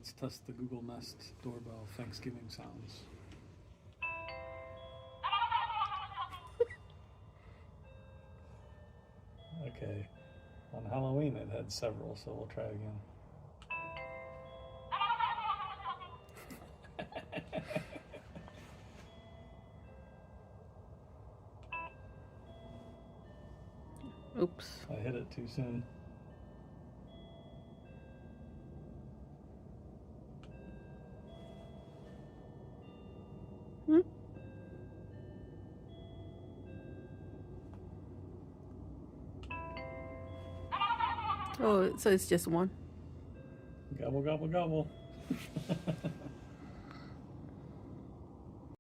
Let's test the Google Nest doorbell Thanksgiving sounds. Okay, on Halloween it had several, so we'll try again. Oops. I hit it too soon. Hmm? Oh, so it's just one. Gobble, gobble, gobble.